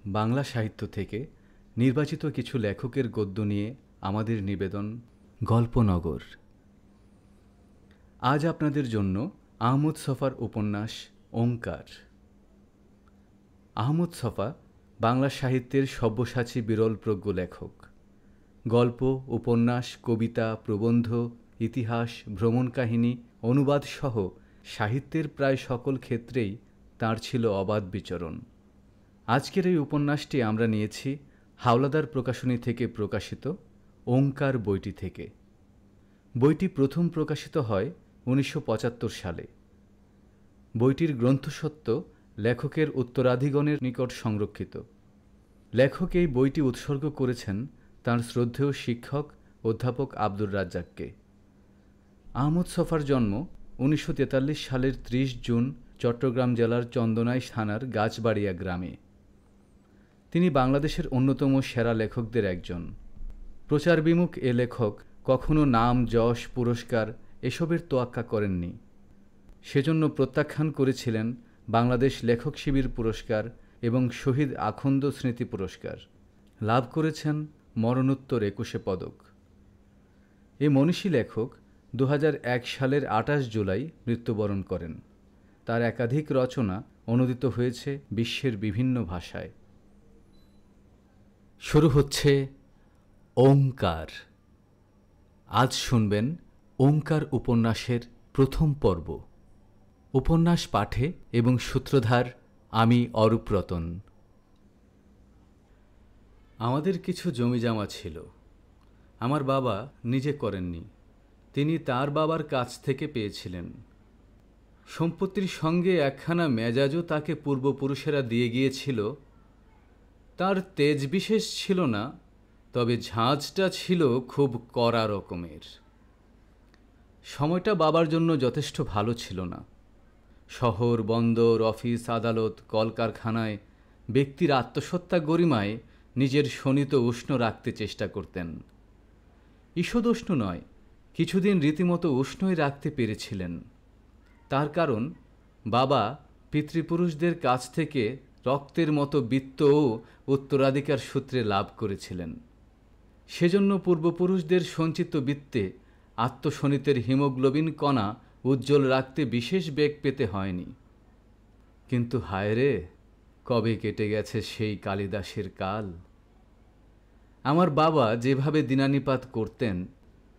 বাংলা সাহিত্য থেকে নির্বাচিত কিছু লেখকের গদ্য নিয়ে আমাদের নিবেদন গল্পনগর। আজ আপনাদের জন্য আহমদ ছফার উপন্যাস ওঙ্কার। আহমদ ছফা বাংলা সাহিত্যের সব্যসাচী বিরলপ্রজ্ঞ লেখক। গল্প, উপন্যাস, কবিতা, প্রবন্ধ, ইতিহাস, ভ্রমণ কাহিনী, অনুবাদ সহ সাহিত্যের প্রায় সকল ক্ষেত্রেই তাঁর ছিল অবাধ বিচরণ। আজকের এই উপন্যাসটি আমরা নিয়েছি হাওলাদার প্রকাশনী থেকে প্রকাশিত ওঙ্কার বইটি থেকে। বইটি প্রথম প্রকাশিত হয় 1975 সালে। বইটির গ্রন্থস্বত্ব লেখকের উত্তরাধিগণের নিকট সংরক্ষিত। লেখক এই বইটি উৎসর্গ করেছেন তাঁর শ্রদ্ধেয় শিক্ষক অধ্যাপক আব্দুর রাজ্জাককে। আহমদ ছফার জন্ম 1943 সালের 30 জুন চট্টগ্রাম জেলার চন্দনাইশ থানার গাছবাড়িয়া গ্রামে। তিনি বাংলাদেশের অন্যতম সেরা লেখকদের একজন। প্রচারবিমুখ এ লেখক কখনো নাম, যশ, পুরস্কার এসবের তোয়াক্কা করেননি। সেজন্য প্রত্যাখ্যান করেছিলেন বাংলাদেশ লেখক শিবির পুরস্কার এবং শহীদ আখন্দ স্মৃতি পুরস্কার। লাভ করেছেন মরণোত্তর 21 পদক। এ মনীষী লেখক 2001 সালের 28 জুলাই মৃত্যুবরণ করেন। তার একাধিক রচনা অনূদিত হয়েছে বিশ্বের বিভিন্ন ভাষায়। শুরু হচ্ছে ওঙ্কার। আজ শুনবেন ওঙ্কার উপন্যাসের প্রথম পর্ব। উপন্যাস পাঠে এবং সূত্রধার আমি অরূপ রতন। আমাদের কিছু জমিজমা ছিল। আমার বাবা নিজে করেননি, তিনি তার বাবার কাছ থেকে পেয়েছিলেন। সম্পত্তির সঙ্গে একখানা মেজাজও তাকে পূর্বপুরুষেরা দিয়ে গিয়েছিল। তার তেজ বিশেষ ছিল না, তবে ঝাঁঝটা ছিল খুব কড়া রকমের। সময়টা বাবার জন্য যথেষ্ট ভালো ছিল না। শহর, বন্দর, অফিস, আদালত, কলকারখানায় ব্যক্তির আত্মসত্তা গরিমায় নিজের শোণিত উষ্ণ রাখতে চেষ্টা করতেন। ঈষদুষ্ণ নয়, কিছুদিন রীতিমতো উষ্ণই রাখতে পেরেছিলেন। তার কারণ বাবা পিতৃপুরুষদের কাছ থেকে রক্তের মতো বিত্তও উত্তরাধিকার সূত্রে লাভ করেছিলেন। সেজন্য পূর্বপুরুষদের সঞ্চিত বিত্তে আত্মশোণিতের হিমোগ্লোবিন কণা উজ্জ্বল রাখতে বিশেষ বেগ পেতে হয়নি। কিন্তু হায় রে, কবে কেটে গেছে সেই কালিদাসের কাল। আমার বাবা যেভাবে দিনানিপাত করতেন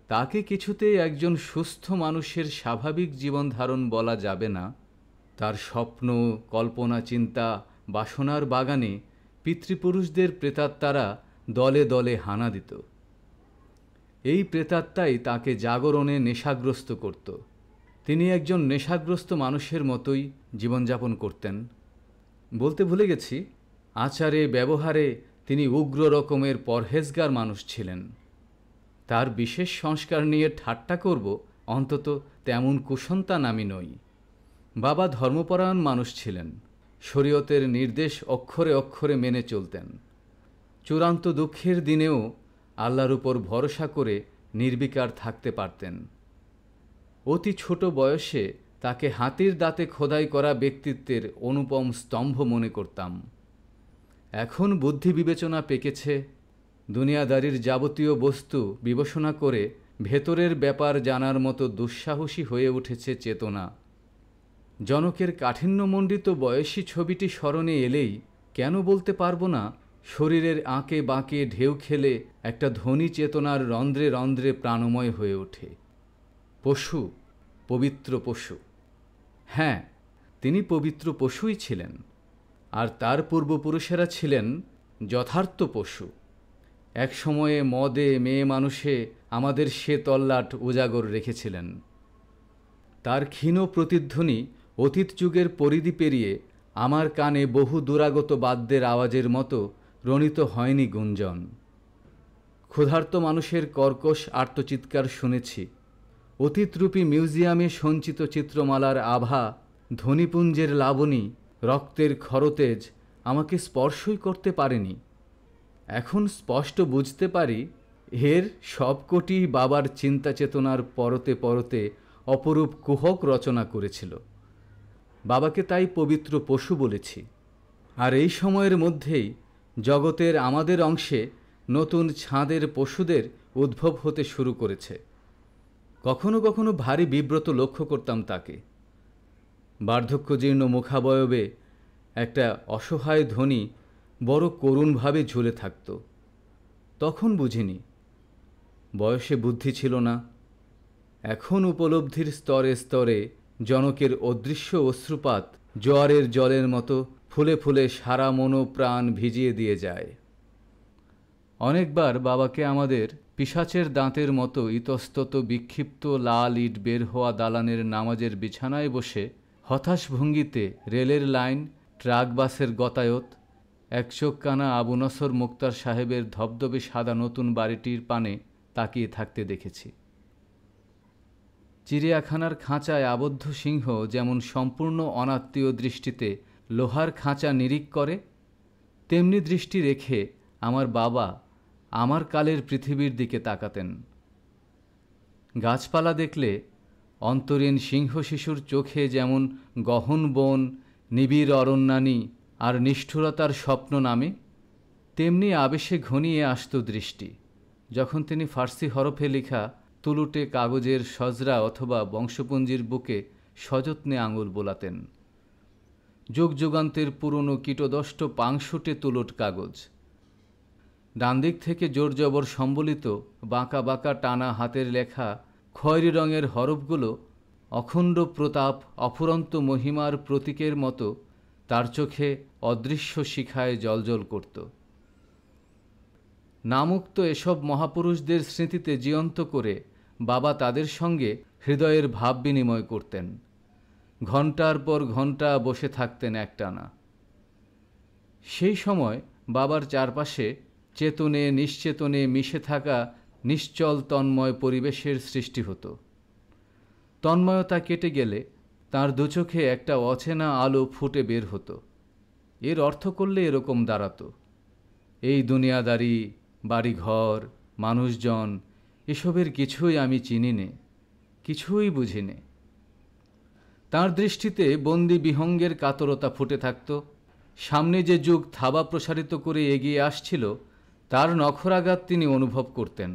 তাকে কিছুতেই একজন সুস্থ মানুষের স্বাভাবিক জীবনধারণ বলা যাবে না। তার স্বপ্ন, কল্পনা, চিন্তা, বাসনার বাগানে পিতৃপুরুষদের প্রেতাত্মারা দলে দলে হানা দিত। এই প্রেতাত্মাই তাকে জাগরণে নেশাগ্রস্ত করত। তিনি একজন নেশাগ্রস্ত মানুষের মতোই জীবনযাপন করতেন। বলতে ভুলে গেছি, আচারে ব্যবহারে তিনি উগ্র রকমের পরহেজগার মানুষ ছিলেন। তার বিশেষ সংস্কার নিয়ে ঠাট্টা করব, অন্তত তেমন কুসন্তান আমি নই। বাবা ধর্মপরায়ণ মানুষ ছিলেন। শরীয়তের নির্দেশ অক্ষরে অক্ষরে মেনে চলতেন। চূড়ান্ত দুঃখের দিনেও আল্লাহর উপর ভরসা করে নির্বিকার থাকতে পারতেন। অতি ছোট বয়সে তাকে হাতির দাঁতে খোদাই করা ব্যক্তিত্বের অনুপম স্তম্ভ মনে করতাম। এখন বুদ্ধি বিবেচনা পেকেছে, দুনিয়াদারির যাবতীয় বস্তু বিবেচনা করে ভেতরের ব্যাপার জানার মতো দুঃসাহসী হয়ে উঠেছে চেতনা। জনকের কাঠিন্যমণ্ডিত বয়সী ছবিটি স্মরণে এলেই কেন বলতে পারব না, শরীরের আঁকে বাঁকে ঢেউ খেলে একটা ধ্বনি চেতনার রন্ধ্রে রন্ধ্রে প্রাণময় হয়ে ওঠে। পশু, পবিত্র পশু। হ্যাঁ, তিনি পবিত্র পশুই ছিলেন, আর তার পূর্বপুরুষেরা ছিলেন যথার্থ পশু। এক সময়ে মদে, মেয়ে মানুষে আমাদের সে তল্লাট উজাগর রেখেছিলেন। তার ক্ষীণ প্রতিধ্বনি অতীত যুগের পরিধি পেরিয়ে আমার কানে বহু দূরাগত বাদ্যের আওয়াজের মতো রণিত হয়নি গুঞ্জন। ক্ষুধার্ত মানুষের কর্কশ আর্তচিৎকার শুনেছি। অতীতরূপী মিউজিয়ামে সঞ্চিত চিত্রমালার আভা, ধ্বনিপুঞ্জের লাবণী, রক্তের খরতেজ আমাকে স্পর্শই করতে পারেনি। এখন স্পষ্ট বুঝতে পারি, এর সবকটি বাবার চিন্তা চেতনার পরতে পরতে অপরূপ কুহক রচনা করেছিল। বাবাকে তাই পবিত্র পশু বলেছি। আর এই সময়ের মধ্যেই জগতের আমাদের অংশে নতুন ছাঁদের পশুদের উদ্ভব হতে শুরু করেছে। কখনো কখনো ভারী বিব্রত লক্ষ্য করতাম তাকে। বার্ধক্যজীর্ণ মুখাবয়বে একটা অসহায় ধ্বনি বড় করুণভাবে ঝুলে থাকত। তখন বুঝিনি, বয়সে বুদ্ধি ছিল না। এখন উপলব্ধির স্তরে স্তরে জনকের অদৃশ্য অশ্রুপাত জোয়ারের জলের মতো ফুলে ফুলে সারা মনোপ্রাণ ভিজিয়ে দিয়ে যায়। অনেকবার বাবাকে আমাদের পিশাচের দাঁতের মতো ইতস্তত বিক্ষিপ্ত লাল ইট বের হওয়া দালানের নামাজের বিছানায় বসে হতাশ ভঙ্গিতে রেলের লাইন, ট্রাক, বাসের গতায়ত, একচোখ কানা আবু নসর মুক্তার সাহেবের ধবধবে সাদা নতুন বাড়িটির পানে তাকিয়ে থাকতে দেখেছি। চিড়িয়াখানার খাঁচায় আবদ্ধ সিংহ যেমন সম্পূর্ণ অনাত্মীয় দৃষ্টিতে লোহার খাঁচা নিরীক করে, তেমনি দৃষ্টি রেখে আমার বাবা আমার কালের পৃথিবীর দিকে তাকাতেন। গাছপালা দেখলে অন্তরীণ সিংহ শিশুর চোখে যেমন গহন বন, নিবিড় অরণ্যানী আর নিষ্ঠুরতার স্বপ্ন নামে, তেমনি আবেশে ঘনিয়ে আসত দৃষ্টি যখন তিনি ফার্সি হরফে লেখা তুলুটে কাগজের সজরা অথবা বংশপুঞ্জির বুকে সযত্নে আঙুল বোলাতেন। যুগ যুগান্তের পুরনো কীটদষ্ট পাংশুটে তুলট কাগজ। ডান দিক থেকে জোর জবর সম্বলিত বাঁকা বাঁকা টানা হাতের লেখা খয়েরি রঙের হরফগুলো অখণ্ড প্রতাপ, অফুরন্ত মহিমার প্রতীকের মতো তার চোখে অদৃশ্য শিখায় জ্বলজ্বল করত। নামুক্ত এসব মহাপুরুষদের স্মৃতিতে জীয়ন্ত করে বাবা তাদের সঙ্গে হৃদয়ের ভাব বিনিময় করতেন। ঘণ্টার পর ঘণ্টা বসে থাকতেন একটানা। সেই সময় বাবার চারপাশে চেতনে নিশ্চেতনে মিশে থাকা নিশ্চল তন্ময় পরিবেশের সৃষ্টি হতো। তন্ময়তা কেটে গেলে তাঁর দুচোখে একটা অচেনা আলো ফুটে বের হতো। এর অর্থ করলে এরকম দাঁড়াতো, এই দুনিয়াদারি, বাড়িঘর, মানুষজন, এসবের কিছুই আমি চিনি নে, কিছুই বুঝি নে। তাঁর দৃষ্টিতে বন্দি বিহঙ্গের কাতরতা ফুটে থাকত। সামনে যে যুগ থাবা প্রসারিত করে এগিয়ে আসছিল তার নখরাঘাত তিনি অনুভব করতেন।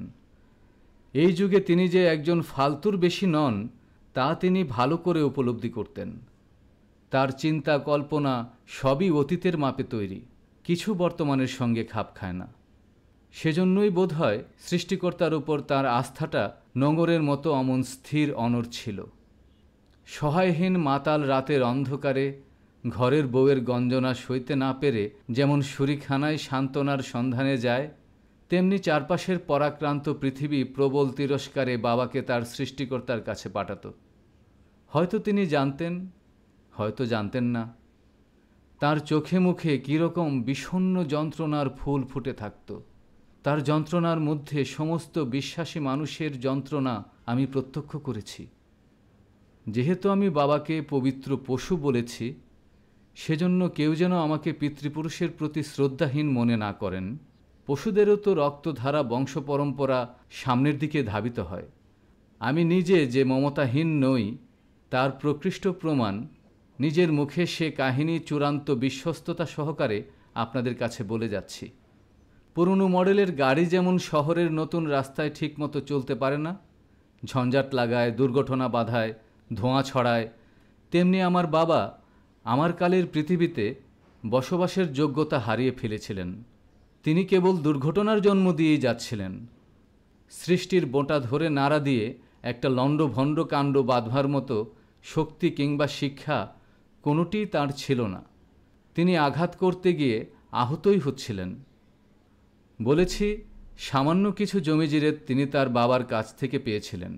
এই যুগে তিনি যে একজন ফালতুর বেশি নন তা তিনি ভালো করে উপলব্ধি করতেন। তার চিন্তা কল্পনা সবই অতীতের মাপে তৈরি, কিছু বর্তমানের সঙ্গে খাপ খায় না। সেজন্যই বোধহয় সৃষ্টিকর্তার উপর তার আস্থাটা নোঙরের মতো অমন স্থির অনড় ছিল। সহায়হীন মাতাল রাতের অন্ধকারে ঘরের বউয়ের গঞ্জনা সইতে না পেরে যেমন শুরিখানায় সান্ত্বনার সন্ধানে যায়, তেমনি চারপাশের পরাক্রান্ত পৃথিবী প্রবল তিরস্কারে বাবাকে তার সৃষ্টিকর্তার কাছে পাঠাত। হয়তো তিনি জানতেন, হয়তো জানতেন না। তার চোখে মুখে কীরকম বিষণ্ণ যন্ত্রণার ফুল ফুটে থাকত। তার যন্ত্রণার মধ্যে সমস্ত বিশ্বাসী মানুষের যন্ত্রণা আমি প্রত্যক্ষ করেছি। যেহেতু আমি বাবাকে পবিত্র পশু বলেছি, সেজন্য কেউ যেন আমাকে পিতৃপুরুষের প্রতি শ্রদ্ধাহীন মনে না করেন। পশুদেরও তো রক্তধারা বংশ পরম্পরা সামনের দিকে ধাবিত হয়। আমি নিজে যে মমতাহীন নই তার প্রকৃষ্ট প্রমাণ নিজের মুখে সে কাহিনী চূড়ান্ত বিশ্বস্ততা সহকারে আপনাদের কাছে বলে যাচ্ছি। পুরনো মডেলের গাড়ি যেমন শহরের নতুন রাস্তায় ঠিকমতো চলতে পারে না, ঝঞ্ঝাট লাগায়, দুর্ঘটনা বাধায়, ধোঁয়া ছড়ায়, তেমনি আমার বাবা আমার কালের পৃথিবীতে বসবাসের যোগ্যতা হারিয়ে ফেলেছিলেন। তিনি কেবল দুর্ঘটনার জন্ম দিয়েই যাচ্ছিলেন। সৃষ্টির বোঁটা ধরে নাড়া দিয়ে একটা লণ্ডভণ্ড কাণ্ড বাঁধবার মতো শক্তি কিংবা শিক্ষা কোনোটিই তাঁর ছিল না। তিনি আঘাত করতে গিয়ে আহতই হচ্ছিলেন। বলেছি, সামান্য কিছু জমিজিরেত তিনি তার বাবার কাছ থেকে পেয়েছিলেন,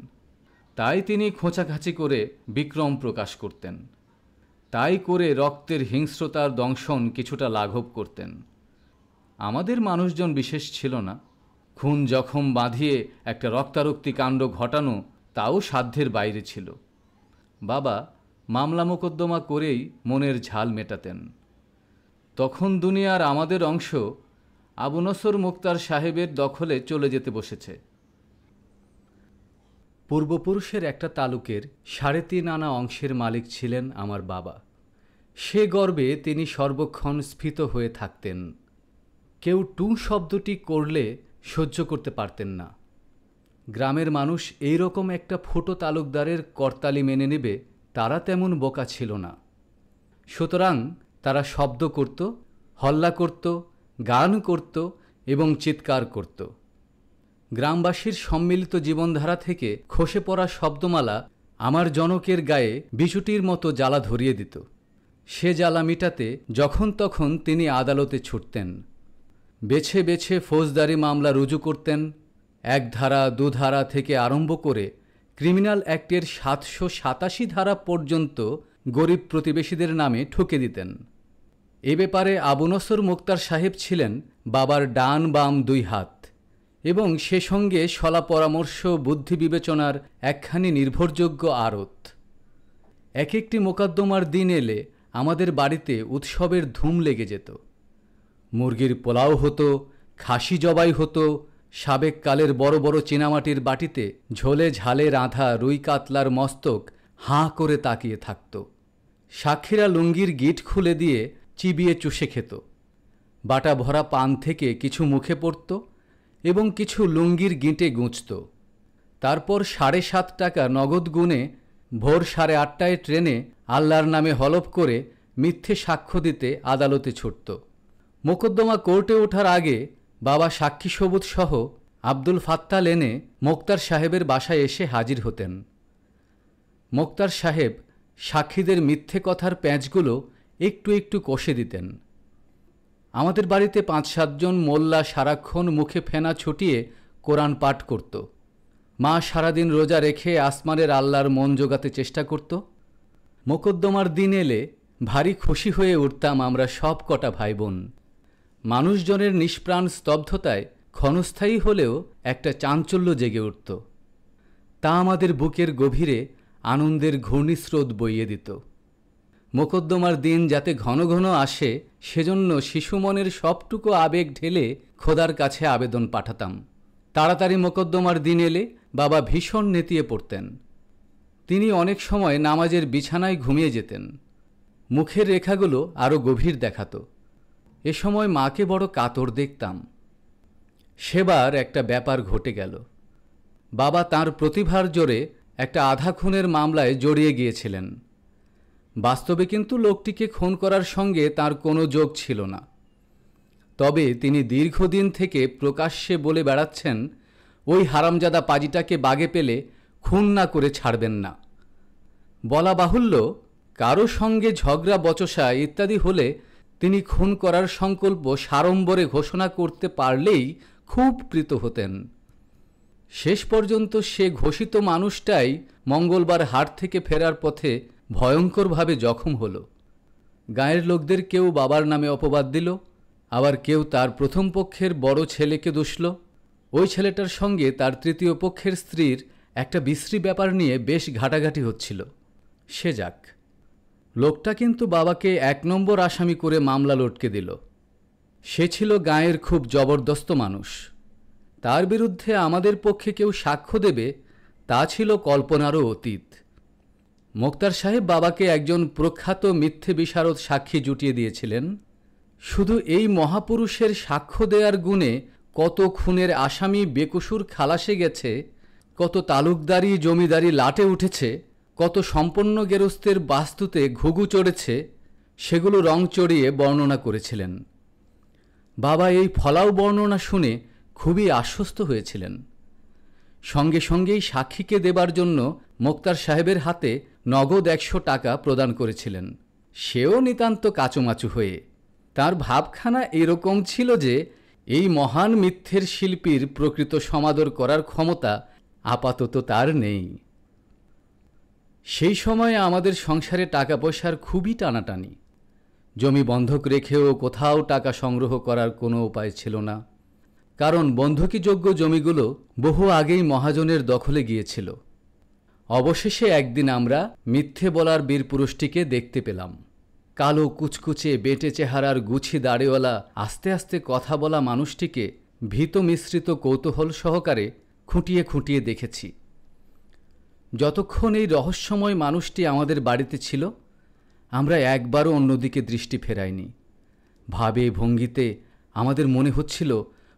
তাই তিনি খোঁচাখাচি করে বিক্রম প্রকাশ করতেন। তাই করে রক্তের হিংস্রতার দংশন কিছুটা লাঘব করতেন। আমাদের মানুষজন বিশেষ ছিল না। খুন জখম বাঁধিয়ে একটা রক্তারক্তি কাণ্ড ঘটানো তাও সাধ্যের বাইরে ছিল। বাবা মামলা মোকদ্দমা করেই মনের ঝাল মেটাতেন। তখন দুনিয়ার আমাদের অংশ আবু নসর মুক্তার সাহেবের দখলে চলে যেতে বসেছে। পূর্বপুরুষের একটা তালুকের 3.5 আনা অংশের মালিক ছিলেন আমার বাবা। সে গর্বে তিনি সর্বক্ষণ স্ফীত হয়ে থাকতেন। কেউ টু শব্দটি করলে সহ্য করতে পারতেন না। গ্রামের মানুষ এই রকম একটা ফুটো তালুকদারের করতালি মেনে নেবে তারা তেমন বোকা ছিল না। সুতরাং তারা শব্দ করত, হল্লা করত, গান করত এবং চিৎকার করত। গ্রামবাসীর সম্মিলিত জীবনধারা থেকে খসে পড়া শব্দমালা আমার জনকের গায়ে বিচুটির মতো জ্বালা ধরিয়ে দিত। সে জ্বালা মিটাতে যখন তখন তিনি আদালতে ছুটতেন। বেছে বেছে ফৌজদারি মামলা রুজু করতেন। এক ধারা দু ধারা থেকে আরম্ভ করে ক্রিমিনাল অ্যাক্টের 787 ধারা পর্যন্ত গরিব প্রতিবেশীদের নামে ঠুকে দিতেন। এ ব্যাপারে আবু নসর মুক্তার সাহেব ছিলেন বাবার ডান বাম দুই হাত এবং সে সঙ্গে সলা পরামর্শ বুদ্ধি বিবেচনার একখানি নির্ভরযোগ্য আড়ত। এক একটি মোকদ্দমার দিন এলে আমাদের বাড়িতে উৎসবের ধুম লেগে যেত। মুরগির পোলাও হতো, খাসি জবাই হতো, সাবেক কালের বড় বড় চীনামাটির বাটিতে ঝোলে ঝালে রাঁধা রুই কাতলার মস্তক হাঁ করে তাকিয়ে থাকত। সাক্ষীরা লুঙ্গির গিট খুলে দিয়ে চিবিয়ে চুষে খেত। বাটা ভরা পান থেকে কিছু মুখে পড়ত এবং কিছু লুঙ্গির গিঁটে গুঁজত। তারপর 7.5 টাকা নগদ গুনে ভোর 8:30টায় ট্রেনে আল্লাহর নামে হলফ করে মিথ্যে সাক্ষ্য দিতে আদালতে ছুটত। মোকদ্দমা কোর্টে ওঠার আগে বাবা সাক্ষী সবুত সহ আব্দুল ফাত্তা লেনে মোক্তার সাহেবের বাসায় এসে হাজির হতেন। মোক্তার সাহেব সাক্ষীদের মিথ্যে কথার প্যাঁচগুলো একটু একটু কষে দিতেন। আমাদের বাড়িতে 5-7 জন মোল্লা সারাক্ষণ মুখে ফেনা ছুটিয়ে কোরআন পাঠ করত। মা সারাদিন রোজা রেখে আসমানের আল্লাহর মন জোগাতে চেষ্টা করত। মোকদ্দমার দিন এলে ভারী খুশি হয়ে উঠতাম আমরা সব কটা ভাই বোন। মানুষজনের নিষ্প্রাণ স্তব্ধতায় ক্ষণস্থায়ী হলেও একটা চাঞ্চল্য জেগে উঠত। তা আমাদের বুকের গভীরে আনন্দের ঘূর্ণিস্রোত বইয়ে দিত। মোকদ্দমার দিন যাতে ঘন ঘন আসে সেজন্য শিশু মনের সবটুকু আবেগ ঢেলে খোদার কাছে আবেদন পাঠাতাম। তাড়াতাড়ি মোকদ্দমার দিন এলে বাবা ভীষণ নেতিয়ে পড়তেন। তিনি অনেক সময় নামাজের বিছানায় ঘুমিয়ে যেতেন। মুখের রেখাগুলো আরও গভীর দেখাত। এ সময় মাকে বড় কাতর দেখতাম। সেবার একটা ব্যাপার ঘটে গেল। বাবা তাঁর প্রতিভার জোরে একটা আধা খুনের মামলায় জড়িয়ে গিয়েছিলেন। বাস্তবে কিন্তু লোকটিকে খুন করার সঙ্গে তার কোনো যোগ ছিল না। তবে তিনি দীর্ঘদিন থেকে প্রকাশ্যে বলে বেড়াচ্ছেন ওই হারামজাদা পাজিটাকে বাগে পেলে খুন না করে ছাড়বেন না। বলা বাহুল্য, কারো সঙ্গে ঝগড়া বচসা ইত্যাদি হলে তিনি খুন করার সংকল্প সাড়ম্বরে ঘোষণা করতে পারলেই খুব প্রীত হতেন। শেষ পর্যন্ত সে ঘোষিত মানুষটাই মঙ্গলবার হাট থেকে ফেরার পথে ভয়ঙ্করভাবে জখম হল। গায়ের লোকদের কেউ বাবার নামে অপবাদ দিল, আবার কেউ তার প্রথম পক্ষের বড় ছেলেকে দোষল। ওই ছেলেটার সঙ্গে তার তৃতীয় পক্ষের স্ত্রীর একটা বিশ্রী ব্যাপার নিয়ে বেশ ঘাটাঘাটি হচ্ছিল। সে যাক, লোকটা কিন্তু বাবাকে 1 নম্বর আসামি করে মামলা লটকে দিল। সে ছিল গাঁয়ের খুব জবরদস্ত মানুষ। তার বিরুদ্ধে আমাদের পক্ষে কেউ সাক্ষ্য দেবে তা ছিল কল্পনারও অতীত। মোক্তার সাহেব বাবাকে একজন প্রখ্যাত মিথ্যে বিশারদ সাক্ষী জুটিয়ে দিয়েছিলেন। শুধু এই মহাপুরুষের সাক্ষ্য দেওয়ার গুণে কত খুনের আসামি বেকসুর খালাসে গেছে, কত তালুকদারি জমিদারি লাটে উঠেছে, কত সম্পন্ন গেরস্তের বাস্তুতে ঘুঘু চড়েছে, সেগুলো রং চড়িয়ে বর্ণনা করেছিলেন। বাবা এই ফলাও বর্ণনা শুনে খুবই আশ্বস্ত হয়েছিলেন। সঙ্গে সঙ্গেই সাক্ষীকে দেবার জন্য মোক্তার সাহেবের হাতে নগদ 100 টাকা প্রদান করেছিলেন। সেও নিতান্ত কাচুমাচু হয়ে। তার ভাবখানা এরকম ছিল যে এই মহান মিথ্যের শিল্পীর প্রকৃত সমাদর করার ক্ষমতা আপাতত তার নেই। সেই সময়ে আমাদের সংসারে টাকা পয়সার খুবই টানাটানি। জমি বন্ধক রেখেও কোথাও টাকা সংগ্রহ করার কোনো উপায় ছিল না, কারণ বন্ধকীযোগ্য জমিগুলো বহু আগেই মহাজনের দখলে গিয়েছিল। অবশেষে একদিন আমরা মিথ্যে বলার বীরপুরুষটিকে দেখতে পেলাম। কালো কুচকুচে বেটে চেহারার গুছি দাড়িওয়ালা আস্তে আস্তে কথা বলা মানুষটিকে ভীত মিশ্রিত কৌতূহল সহকারে খুঁটিয়ে খুঁটিয়ে দেখেছি। যতক্ষণ এই রহস্যময় মানুষটি আমাদের বাড়িতে ছিল, আমরা একবারও অন্যদিকে দৃষ্টি ফেরাইনি। ভাবে ভঙ্গিতে আমাদের মনে হচ্ছিল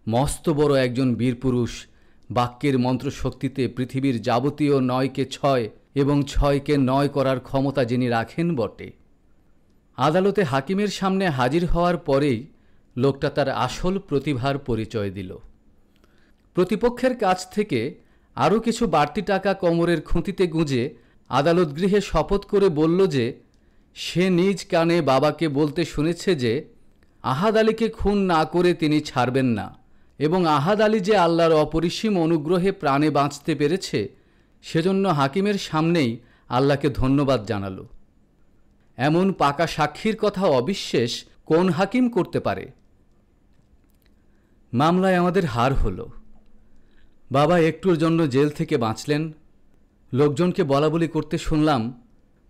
মস্ত বড় একজন বীরপুরুষ বাক্যের মন্ত্রশক্তিতে পৃথিবীর যাবতীয় ৯কে ৬ এবং ৬কে ৯ করার ক্ষমতা যিনি রাখেন বটে। আদালতে হাকিমের সামনে হাজির হওয়ার পরেই লোকটা তার আসল প্রতিভার পরিচয় দিল। প্রতিপক্ষের কাছ থেকে আরও কিছু বাড়তি টাকা কোমরের খুঁটিতে গুঁজে আদালত গৃহে শপথ করে বলল যে সে নিজ কানে বাবাকে বলতে শুনেছে যে আহাদ আলীকে খুন না করে তিনি ছাড়বেন না, এবং আহাদ আলী যে আল্লাহর অপরিসীম অনুগ্রহে প্রাণে বাঁচতে পেরেছে সেজন্য হাকিমের সামনেই আল্লাহকে ধন্যবাদ জানালো। এমন পাকা সাক্ষীর কথা অবিশ্বাস কোন হাকিম করতে পারে? মামলায় আমাদের হার হলো। বাবা একটুর জন্য জেল থেকে বাঁচলেন। লোকজনকে বলাবলি করতে শুনলাম,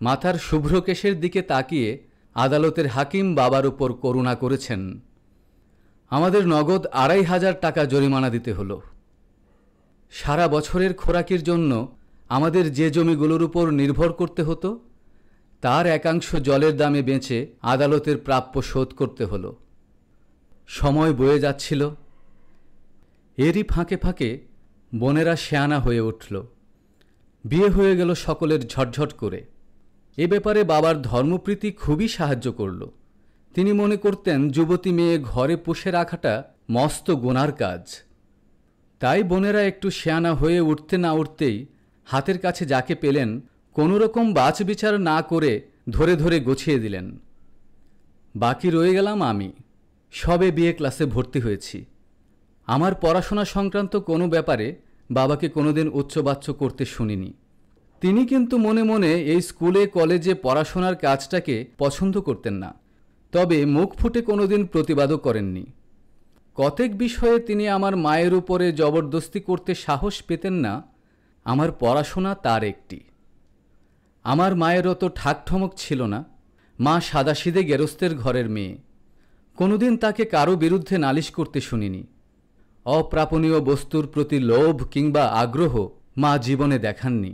মাথার শুভ্র কেশের দিকে তাকিয়ে আদালতের হাকিম বাবার উপর করুণা করেছেন। আমাদের নগদ ২৫০০ টাকা জরিমানা দিতে হলো। সারা বছরের খোরাকির জন্য আমাদের যে জমিগুলোর উপর নির্ভর করতে হতো তার একাংশ জলের দামে বেচে আদালতের প্রাপ্য শোধ করতে হলো। সময় বয়ে যাচ্ছিল। এরই ফাঁকে ফাঁকে বোনেরা শেয়ানা হয়ে উঠল। বিয়ে হয়ে গেল সকলের ঝটঝট করে। এ ব্যাপারে বাবার ধর্মপ্রীতি খুবই সাহায্য করল। তিনি মনে করতেন যুবতী মেয়ে ঘরে পুষে রাখাটা মস্ত গুনার কাজ। তাই বোনেরা একটু শেয়ানা হয়ে উঠতে না উঠতেই হাতের কাছে যাকে পেলেন কোনো রকম বাছবিচার না করে ধরে ধরে গুছিয়ে দিলেন। বাকি রয়ে গেলাম আমি। সবে বিএ ক্লাসে ভর্তি হয়েছি। আমার পড়াশোনা সংক্রান্ত কোনো ব্যাপারে বাবাকে কোনোদিন উচ্চবাচ্য করতে শুনিনি। তিনি কিন্তু মনে মনে এই স্কুলে কলেজে পড়াশোনার কাজটাকে পছন্দ করতেন না, তবে মুখ ফুটে কোনোদিন প্রতিবাদও করেননি। কতক বিষয়ে তিনি আমার মায়ের উপরে জবরদস্তি করতে সাহস পেতেন না, আমার পড়াশোনা তার একটি। আমার মায়ের অত ঠাকঠমক ছিল না। মা সাদাসিধে গেরস্তের ঘরের মেয়ে। কোনোদিন তাকে কারো বিরুদ্ধে নালিশ করতে শুনিনি। অপ্রাপণীয় বস্তুর প্রতি লোভ কিংবা আগ্রহ মা জীবনে দেখাননি।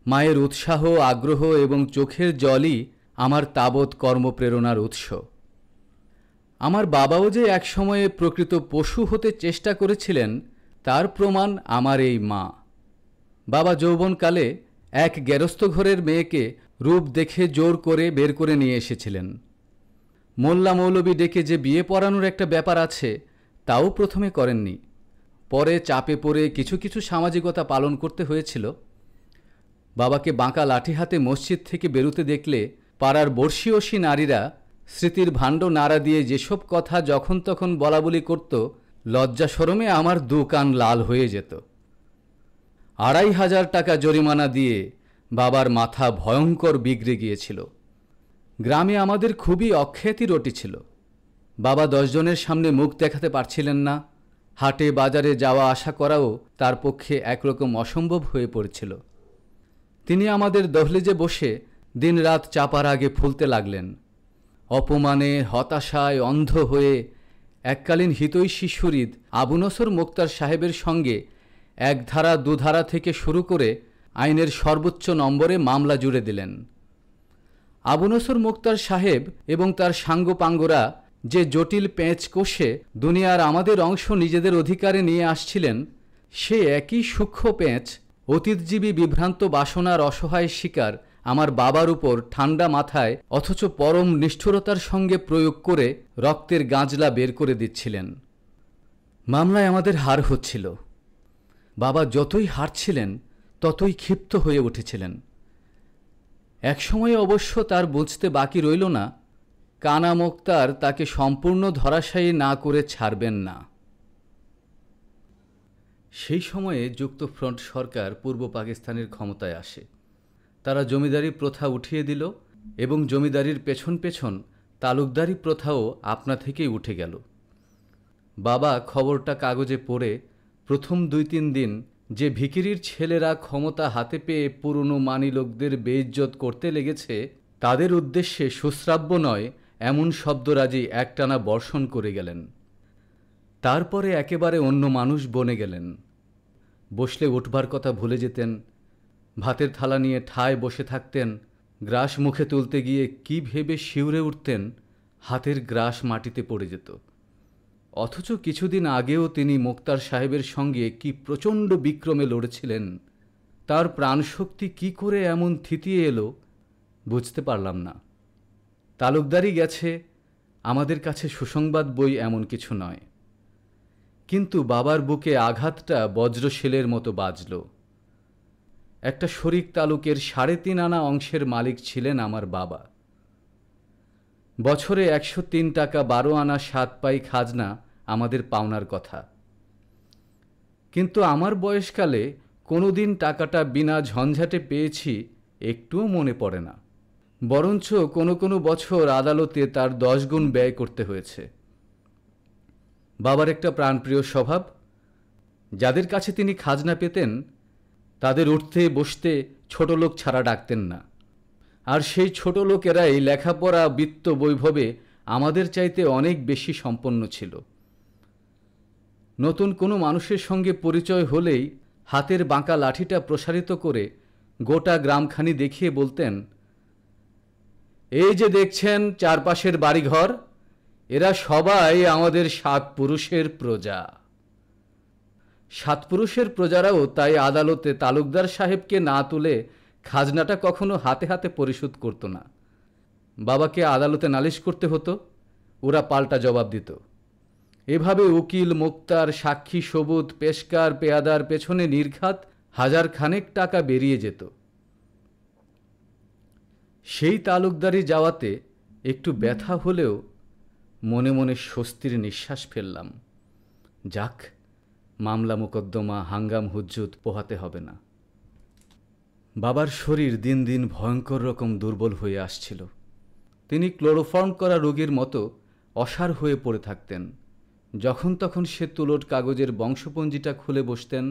মায়ের উৎসাহ, আগ্রহ এবং চোখের জলই আমার তাবৎ কর্মপ্রেরণার উৎস। আমার বাবাও যে একসময়ে প্রকৃত পশু হতে চেষ্টা করেছিলেন তার প্রমাণ আমার এই মা। বাবা যৌবনকালে এক গেরস্থ ঘরের মেয়েকে রূপ দেখে জোর করে বের করে নিয়ে এসেছিলেন। মোল্লা মৌলবি ডেকে যে বিয়ে পড়ানোর একটা ব্যাপার আছে তাও প্রথমে করেননি। পরে চাপে পড়ে কিছু কিছু সামাজিকতা পালন করতে হয়েছিল। বাবাকে বাঁকা লাঠি হাতে মসজিদ থেকে বেরোতে দেখলে পাড়ার বর্ষীয়সী নারীরা স্মৃতির ভাণ্ড নাড়া দিয়ে যেসব কথা যখন তখন বলাবলি করত, লজ্জা শরমে আমার দু কান লাল হয়ে যেত। ২৫০০ টাকা জরিমানা দিয়ে বাবার মাথা ভয়ঙ্কর বিগড়ে গিয়েছিল। গ্রামে আমাদের খুবই অখ্যাতি রটি ছিল। বাবা ১০ জনের সামনে মুখ দেখাতে পারছিলেন না। হাটে বাজারে যাওয়া আসা করাও তার পক্ষে একরকম অসম্ভব হয়ে পড়েছিল। তিনি আমাদের দহলিজে বসে দিনরাত চাপার আগে ফুলতে লাগলেন। অপমানে, হতাশায় অন্ধ হয়ে এককালীন হিতৈষী শরীদ আবু নসর মোক্তার সাহেবের সঙ্গে এক ধারা দুধারা থেকে শুরু করে আইনের সর্বোচ্চ নম্বরে মামলা জুড়ে দিলেন। আবু নসর মোক্তার সাহেব এবং তার সাঙ্গপাঙ্গরা যে জটিল পেঁচ কষে দুনিয়ার আমাদের অংশ নিজেদের অধিকারে নিয়ে আসছিলেন, সে একই সূক্ষ্ম পেঁচ অতীতজীবী বিভ্রান্ত বাসনার অসহায় শিকার আমার বাবার উপর ঠান্ডা মাথায় অথচ পরম নিষ্ঠুরতার সঙ্গে প্রয়োগ করে রক্তের গাঁজলা বের করে দিচ্ছিলেন। মামলায় আমাদের হার হচ্ছিল। বাবা যতই হারছিলেন ততই ক্ষিপ্ত হয়ে উঠেছিলেন। একসময় অবশ্য তার বুঝতে বাকি রইল না, কানা মোক্তার তাকে সম্পূর্ণ ধরাশায়ী না করে ছাড়বেন না। সেই সময়ে যুক্তফ্রন্ট সরকার পূর্ব পাকিস্তানের ক্ষমতায় আসে। তারা জমিদারি প্রথা উঠিয়ে দিল এবং জমিদারির পেছন পেছন তালুকদারি প্রথাও আপনা থেকেই উঠে গেল। বাবা খবরটা কাগজে পড়ে প্রথম ২-৩ দিন যে ভিখিরির ছেলেরা ক্ষমতা হাতে পেয়ে পুরনো মানি লোকদের বেইজ্জত করতে লেগেছে তাদের উদ্দেশ্যে সুশ্রাব্য নয় এমন শব্দরাজি একটানা বর্ষণ করে গেলেন। তারপরে একেবারে অন্য মানুষ বনে গেলেন। বসলে উঠবার কথা ভুলে যেতেন। ভাতের থালা নিয়ে ঠায় বসে থাকতেন। গ্রাস মুখে তুলতে গিয়ে কি ভেবে শিউরে উঠতেন, হাতের গ্রাস মাটিতে পড়ে যেত। অথচ কিছুদিন আগেও তিনি মোক্তার সাহেবের সঙ্গে কি প্রচণ্ড বিক্রমে লড়েছিলেন। তার প্রাণশক্তি কি করে এমন থিতিয়ে এলো বুঝতে পারলাম না। তালুকদারি গেছে, আমাদের কাছে সুসংবাদ বই এমন কিছু নয়। কিন্তু বাবার বুকে আঘাতটা বজ্রশিলের মতো বাজল। একটা শরিক তালুকের 3.5 আনা অংশের মালিক ছিলেন আমার বাবা। বছরে 103 টাকা 12 আনা 7 পাই খাজনা আমাদের পাওনার কথা। কিন্তু আমার বয়সকালে কোনোদিন টাকাটা বিনা ঝঞ্ঝাটে পেয়েছি একটুও মনে পড়ে না। বরঞ্চ কোনো কোনো বছর আদালতে তার 10 গুণ ব্যয় করতে হয়েছে। বাবার একটা প্রাণপ্রিয় স্বভাব। যাদের কাছে তিনি খাজনা পেতেন তাদের উঠতে বসতে ছোট লোক ছাড়া ডাকতেন না। আর সেই ছোট লোকেরাই লেখাপড়া বিত্ত বৈভবে আমাদের চাইতে অনেক বেশি সম্পন্ন ছিল। নতুন কোনো মানুষের সঙ্গে পরিচয় হলেই হাতের বাঁকা লাঠিটা প্রসারিত করে গোটা গ্রামখানি দেখিয়ে বলতেন, এই যে দেখছেন চারপাশের বাড়িঘর, এরা সবাই আমাদের 7 পুরুষের প্রজা। 7 পুরুষের প্রজারাও তাই আদালতে তালুকদার সাহেবকে না তুলে খাজনাটা কখনো হাতে হাতে পরিশোধ করত না। বাবাকে আদালতে নালিশ করতে হতো, ওরা পাল্টা জবাব দিত। এভাবে উকিল, মোক্তার, সাক্ষী, সবুত, পেশকার, পেয়াদার পেছনে নির্ঘাত 1000 খানেক টাকা বেরিয়ে যেত। সেই তালুকদারি যাওয়াতে একটু ব্যথা হলেও মনে মনে স্বস্তির নিঃশ্বাস ফেললাম। যাক, মামলা মোকদ্দমা হাঙ্গাম হুজ্জুত পোহাতে হবে না। বাবার শরীর দিন দিন ভয়ঙ্কর রকম দুর্বল হয়ে আসছিল। তিনি ক্লোরোফর্ম করা রোগীর মতো অসাড় হয়ে পড়ে থাকতেন। যখন তখন সে তুলোট কাগজের বংশপঞ্জিটা খুলে বসতেন,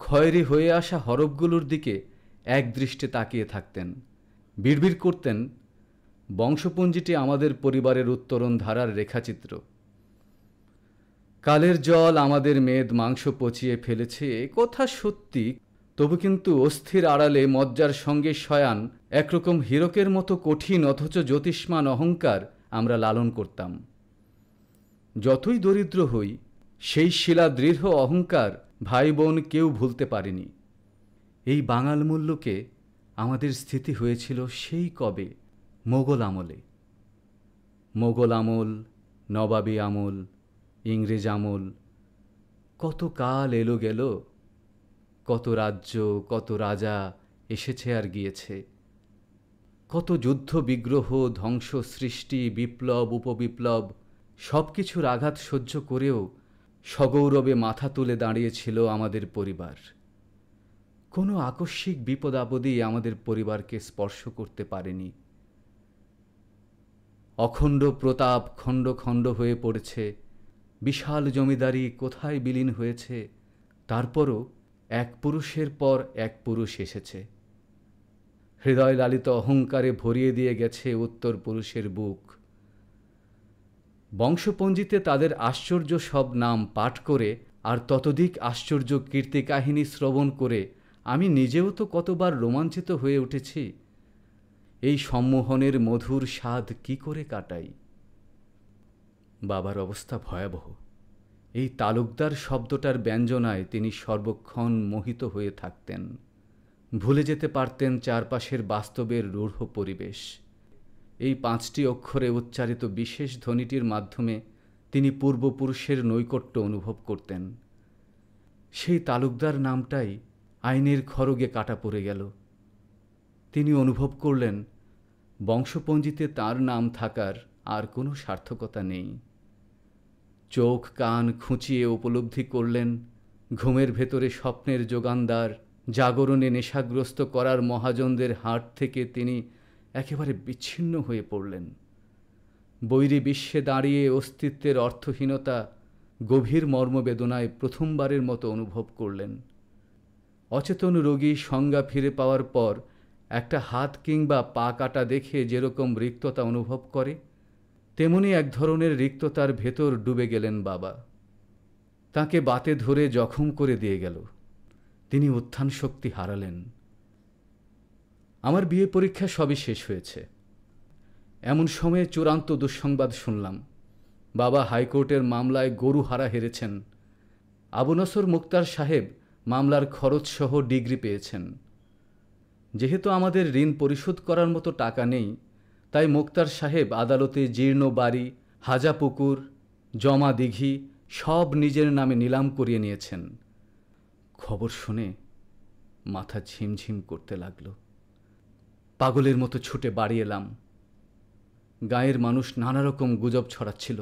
খয়েরি হয়ে আসা হরফগুলোর দিকে একদৃষ্টে তাকিয়ে থাকতেন। বিড়বিড় করতেন, বংশপঞ্জিটি আমাদের পরিবারের উত্তরণ ধারার রেখাচিত্র। কালের জল আমাদের মেদ মাংস পচিয়ে ফেলেছে, এ কথা সত্যি। তবু কিন্তু অস্থির আড়ালে মজ্জার সঙ্গে শয়ান একরকম হীরকের মতো কঠিন অথচ জ্যোতিষ্মান অহংকার আমরা লালন করতাম। যতই দরিদ্র হই, সেই শিলা দৃঢ় অহংকার ভাই বোন কেউ ভুলতে পারেনি। এই বাঙাল মূল্যকে আমাদের স্থিতি হয়েছিল সেই কবে, মোগল আমলে। মোগল আমল, নবাবী আমল, ইংরেজ আমল, কত কাল এলো গেল, কত রাজ্য, কত রাজা এসেছে আর গিয়েছে, কত যুদ্ধ, বিগ্রহ, ধ্বংস, সৃষ্টি, বিপ্লব, উপবিপ্লব, সব কিছুর আঘাত সহ্য করেও সগৌরবে মাথা তুলে দাঁড়িয়েছিল আমাদের পরিবার। কোনো আকস্মিক বিপদ আপদই আমাদের পরিবারকে স্পর্শ করতে পারেনি। অখণ্ড প্রতাপ খণ্ড খণ্ড হয়ে পড়েছে, বিশাল জমিদারি কোথায় বিলীন হয়েছে, তারপরও এক পুরুষের পর এক পুরুষ এসেছে। হৃদয় লালিত অহংকারে ভরিয়ে দিয়ে গেছে উত্তর পুরুষের বুক। বংশপঞ্জিতে তাদের আশ্চর্য সব নাম পাঠ করে আর ততোধিক আশ্চর্য কীর্তিকাহিনী শ্রবণ করে আমি নিজেও তো কতবার রোমাঞ্চিত হয়ে উঠেছি। এই সম্মোহনের মধুর স্বাদ কি করে কাটাই। বাবার অবস্থা ভয়াবহ। এই তালুকদার শব্দটার ব্যঞ্জনায় তিনি সর্বক্ষণ মোহিত হয়ে থাকতেন। ভুলে যেতে পারতেন চারপাশের বাস্তবের রূঢ় পরিবেশ। এই 5টি অক্ষরে উচ্চারিত বিশেষ ধ্বনিটির মাধ্যমে তিনি পূর্বপুরুষের নৈকট্য অনুভব করতেন। সেই তালুকদার নামটাই আইনের খড়গে কাটা পড়ে গেল। তিনি অনুভব করলেন বংশপঞ্জিতে তার নাম থাকার আর কোনো সার্থকতা নেই। চোখ কান খুঁচিয়ে উপলব্ধি করলেন ঘুমের ভেতরে স্বপ্নের যোগানদার, জাগরণে নেশাগ্রস্ত করার মহাজনদের হাট থেকে তিনি একেবারে বিচ্ছিন্ন হয়ে পড়লেন। বৈরী বিশ্বে দাঁড়িয়ে অস্তিত্বের অর্থহীনতা গভীর মর্মবেদনায় প্রথমবারের মতো অনুভব করলেন। অচেতন রোগী সংজ্ঞা ফিরে পাওয়ার পর একটা হাত কিংবা পা কাটা দেখে যেরকম রিক্ততা অনুভব করে, তেমনি এক ধরনের রিক্ততার ভেতর ডুবে গেলেন বাবা। তাকে বাতে ধরে জখম করে দিয়ে গেল। তিনি উত্থান শক্তি হারালেন। আমার বিয়ে পরীক্ষা সবই শেষ হয়েছে। এমন সময়ে চূড়ান্ত দুঃসংবাদ শুনলাম। বাবা হাইকোর্টের মামলায় গরুহারা হেরেছেন। আবু নসর মুক্তার সাহেব মামলার খরচসহ ডিগ্রি পেয়েছেন। যেহেতু আমাদের ঋণ পরিশোধ করার মতো টাকা নেই, তাই মুক্তার সাহেব আদালতে জীর্ণ বাড়ি, হাজা পুকুর, জমা দিঘি সব নিজের নামে নিলাম করিয়ে নিয়েছেন। খবর শুনে মাথা ঝিমঝিম করতে লাগল। পাগলের মতো ছুটে বাড়ি এলাম। গাঁয়ের মানুষ নানা রকম গুজব ছড়াচ্ছিল।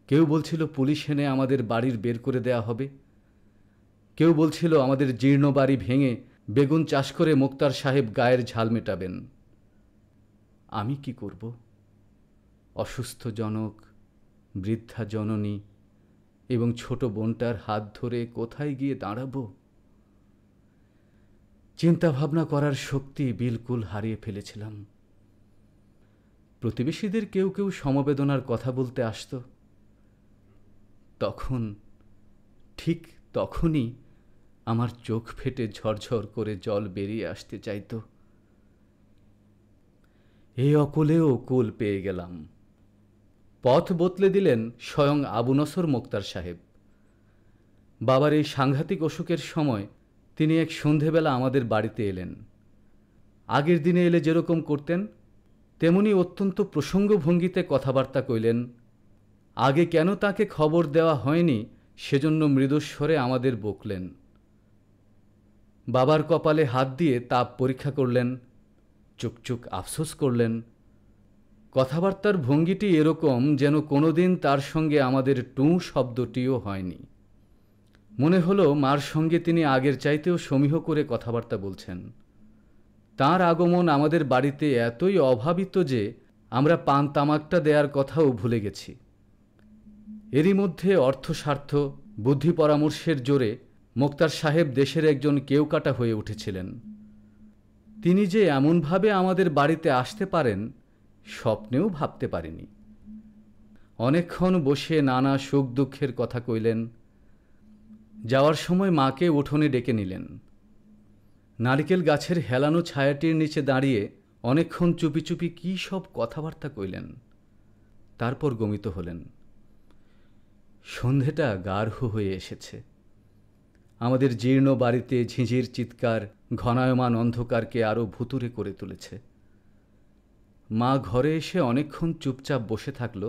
কেউ বলছিল পুলিশ এনে আমাদের বাড়ির বের করে দেয়া হবে, কেউ বলছিল আমাদের জীর্ণ বাড়ি ভেঙে বেগুন চাষ করে মুক্তার সাহেব গায়ের ঝাল মেটাবেন। আমি কি করব? অসুস্থ জনক, বৃদ্ধা জননী এবং ছোট বোনটার হাত ধরে কোথায় গিয়ে দাঁড়াবো? চিন্তাভাবনা করার শক্তি বিলকুল হারিয়ে ফেলেছিলাম। প্রতিবেশীদের কেউ কেউ সমবেদনার কথা বলতে আসত। ঠিক তখনই আমার চোখ ফেটে ঝরঝর করে জল বেরিয়ে আসতে চাইত। এই অকলেও কুল পেয়ে গেলাম। পথ বদলে দিলেন স্বয়ং আবু নসর মুক্তার সাহেব। বাবার এই সাংঘাতিক অসুখের সময় তিনি এক সন্ধেবেলা আমাদের বাড়িতে এলেন। আগের দিনে এলে যেরকম করতেন তেমনি অত্যন্ত প্রসঙ্গভঙ্গিতে কথাবার্তা কইলেন। আগে কেন তাকে খবর দেওয়া হয়নি সেজন্য মৃদুস্বরে আমাদের বকলেন। বাবার কপালে হাত দিয়ে তাপ পরীক্ষা করলেন, চুকচুক আফসোস করলেন। কথাবার্তার ভঙ্গিটি এরকম যেন কোনোদিন তার সঙ্গে আমাদের টুঁ শব্দটিও হয়নি। মনে হলো মার সঙ্গে তিনি আগের চাইতেও সমীহ করে কথাবার্তা বলছেন। তাঁর আগমন আমাদের বাড়িতে এতই অভাবিত যে আমরা পান তামাকটা দেওয়ার কথাও ভুলে গেছি। এরই মধ্যে অর্থস্বার্থ, বুদ্ধি পরামর্শের জোরে মোক্তার সাহেব দেশের একজন কেউকাটা হয়ে উঠেছিলেন। তিনি যে এমনভাবে আমাদের বাড়িতে আসতে পারেন স্বপ্নেও ভাবতে পারিনি। অনেকক্ষণ বসে নানা সুখ দুঃখের কথা কইলেন। যাওয়ার সময় মাকে উঠোনে ডেকে নিলেন। নারিকেল গাছের হেলানো ছায়াটির নিচে দাঁড়িয়ে অনেকক্ষণ চুপি চুপি কী সব কথাবার্তা কইলেন। তারপর গমিত হলেন। সন্ধেটা গাঢ় হয়ে এসেছে। আমাদের জীর্ণ বাড়িতে ঝিঁঝির চিৎকার ঘনায়মান অন্ধকারকে আরও ভুতুড়ে করে তুলেছে। মা ঘরে এসে অনেকক্ষণ চুপচাপ বসে থাকল।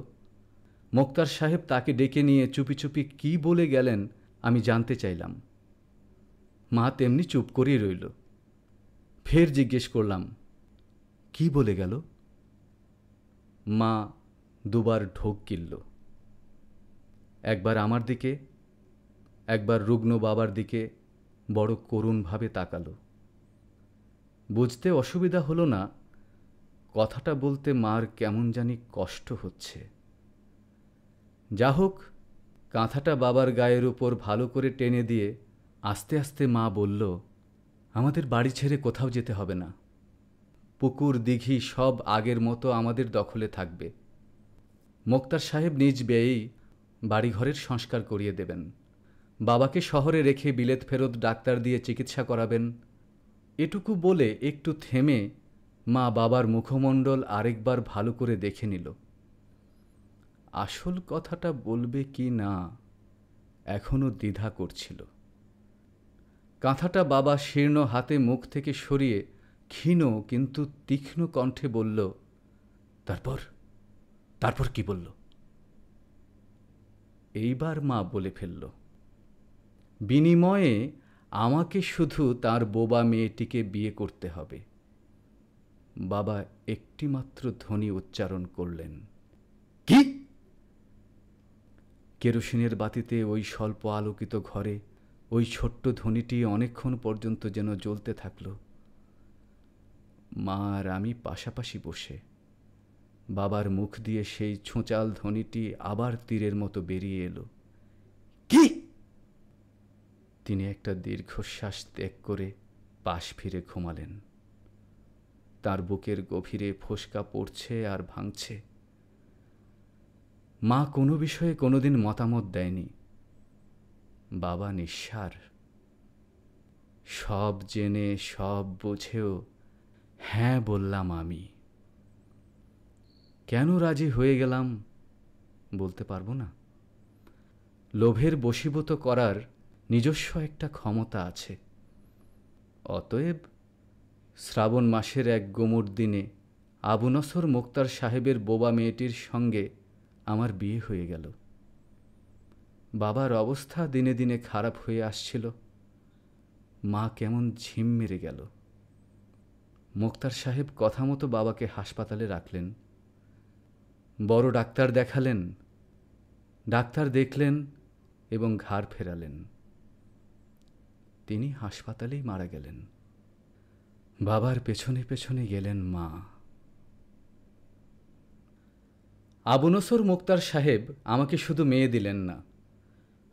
মোক্তার সাহেব তাকে ডেকে নিয়ে চুপি চুপি কী বলে গেলেন আমি জানতে চাইলাম। মা তেমনি চুপ করেই রইল। ফের জিজ্ঞেস করলাম, কি বলে গেল? মা দুবার ঢোক গিলল। একবার আমার দিকে, একবার রুগ্ন বাবার দিকে বড় করুণভাবে তাকালো। বুঝতে অসুবিধা হলো না কথাটা বলতে মার কেমন জানি কষ্ট হচ্ছে। যা হোক, কাঁথাটা বাবার গায়ের উপর ভালো করে টেনে দিয়ে আস্তে আস্তে মা বলল, আমাদের বাড়ি ছেড়ে কোথাও যেতে হবে না। পুকুর দিঘি সব আগের মতো আমাদের দখলে থাকবে। মোক্তার সাহেব নিজ ব্যয়েই বাড়িঘরের সংস্কার করিয়ে দেবেন। বাবাকে শহরে রেখে বিলেত ফেরত ডাক্তার দিয়ে চিকিৎসা করাবেন। এটুকু বলে একটু থেমে মা বাবার মুখমণ্ডল আরেকবার ভালো করে দেখে নিল। আসল কথাটা বলবে কি না এখনো দ্বিধা করছিল। কাঁথাটা বাবা শীর্ণ হাতে মুখ থেকে সরিয়ে ক্ষীণ কিন্তু তীক্ষ্ণ কণ্ঠে বলল, তারপর কি বলল? এইবার মা বলে ফেলল, বিনিময়ে আমাকে শুধু তার বোবা মেয়েটিকে বিয়ে করতে হবে। বাবা একটিমাত্র ধ্বনি উচ্চারণ করলেন, কি? কেরোসিনের বাতিতে ওই স্বল্প আলোকিত ঘরে ওই ছোট্ট ধ্বনিটি অনেকক্ষণ পর্যন্ত যেন জ্বলতে থাকল। মা আর আমি পাশাপাশি বসে বাবার মুখ দিয়ে সেই ছোঁচাল ধ্বনিটি আবার তীরের মতো বেরিয়ে এলো, কি? তিনি একটা দীর্ঘশ্বাস ত্যাগ করে পাশ ফিরে ঘুমালেন। তার বুকের গভীরে ফোসকা পড়ছে আর ভাঙছে। মা কোনো বিষয়ে কোনোদিন মতামত দেয়নি। বাবা নিঃসার। সব জেনে সব বুঝেও হ্যাঁ বললাম আমি। কেন রাজি হয়ে গেলাম বলতে পারবো না। লোভের বশীভূত করার নিজস্ব একটা ক্ষমতা আছে। অতএব শ্রাবণ মাসের এক গোমর দিনে আবু নসর মোক্তার সাহেবের বোবা মেয়েটির সঙ্গে আমার বিয়ে হয়ে গেল। বাবার অবস্থা দিনে দিনে খারাপ হয়ে আসছিল। মা কেমন ঝিম মেরে গেল। মোক্তার সাহেব কথা মতো বাবাকে হাসপাতালে রাখলেন। বড় ডাক্তার দেখালেন। ডাক্তার দেখলেন এবং ঘাড় ফেরালেন। তিনি হাসপাতালেই মারা গেলেন। বাবার পেছনে পেছনে গেলেন মা। আবু নসর মোক্তার সাহেব আমাকে শুধু মেয়ে দিলেন না,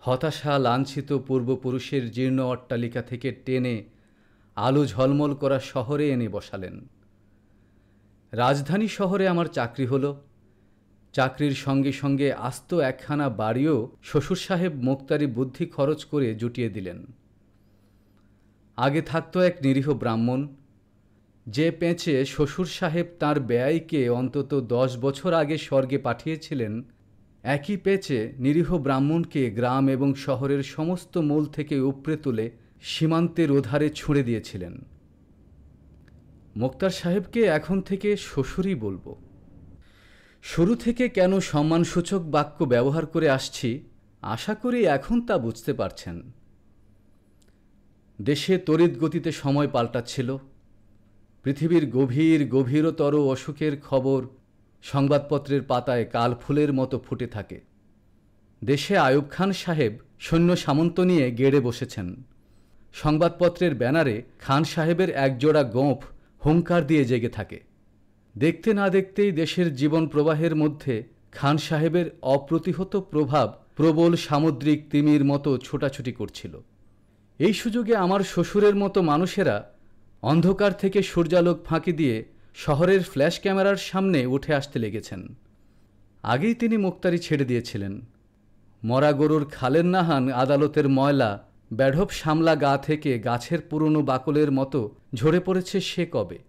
হতাশা লাঞ্ছিত পূর্বপুরুষের জীর্ণ অট্টালিকা থেকে টেনে আলো ঝলমল করা শহরে এনে বসালেন। রাজধানী শহরে আমার চাকরি হলো। চাকরির সঙ্গে সঙ্গে আস্ত একখানা বাড়িও শ্বশুর সাহেব মোক্তারি বুদ্ধি খরচ করে জুটিয়ে দিলেন। আগে থাকতো এক নিরীহ ব্রাহ্মণ, যে পেঁচে শ্বশুর সাহেব তাঁর বেয়াইকে অন্তত 10 বছর আগে স্বর্গে পাঠিয়েছিলেন, একই পেঁচে নিরীহ ব্রাহ্মণকে গ্রাম এবং শহরের সমস্ত মূল থেকে উপড়ে তুলে সীমান্তের ওধারে ছুঁড়ে দিয়েছিলেন। মোক্তার সাহেবকে এখন থেকে শ্বশুরই বলবো। শুরু থেকে কেন সম্মানসূচক বাক্য ব্যবহার করে আসছি, আশা করি এখন তা বুঝতে পারছেন। দেশে তড়িৎ গতিতে সময় পাল্টাচ্ছিল। পৃথিবীর গভীরতর অসুখের খবর সংবাদপত্রের পাতায় কালফুলের মতো ফুটে থাকে। দেশে আয়ুব খান সাহেব সৈন্য সামন্ত নিয়ে গেড়ে বসেছেন। সংবাদপত্রের ব্যানারে খান সাহেবের একজোড়া গোঁফ হুঙ্কার দিয়ে জেগে থাকে। দেখতে না দেখতেই দেশের জীবন প্রবাহের মধ্যে খান সাহেবের অপ্রতিহত প্রভাব প্রবল সামুদ্রিক তিমির মতো ছোটাছুটি করছিল। এই সুযোগে আমার শ্বশুরের মতো মানুষেরা অন্ধকার থেকে সূর্যালোক ফাঁকি দিয়ে শহরের ফ্ল্যাশ ক্যামেরার সামনে উঠে আসতে লেগেছেন। আগেই তিনি মুক্তারি ছেড়ে দিয়েছিলেন। মরা গরুর খালের নাহান আদালতের ময়লা বেঢপ সামলা গা থেকে গাছের পুরনো বাকলের মতো ঝরে পড়েছে সে কবে।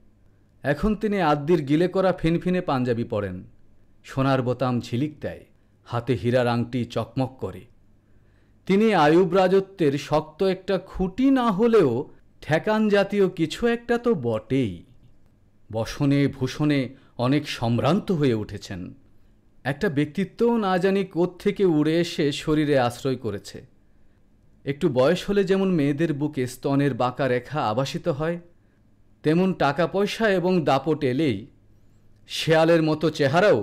এখন তিনি আদ্যির গিলে করা ফিনফিনে পাঞ্জাবি পরেন, সোনার বোতাম ঝিলিক দেয়, হাতে হীরার আংটি চকমক করে। তিনি আয়ুব রাজত্বের শক্ত একটা খুঁটি না হলেও ঠেকান জাতীয় কিছু একটা তো বটেই। বসনে ভূষণে অনেক সম্ভ্রান্ত হয়ে উঠেছেন। একটা ব্যক্তিত্বও না জানি কোত্থেকে উড়ে এসে শরীরে আশ্রয় করেছে। একটু বয়স হলে যেমন মেয়েদের বুকে স্তনের বাঁকা রেখা আবাসিত হয়, তেমন টাকা পয়সা এবং দাপট এলেই শেয়ালের মতো চেহারাও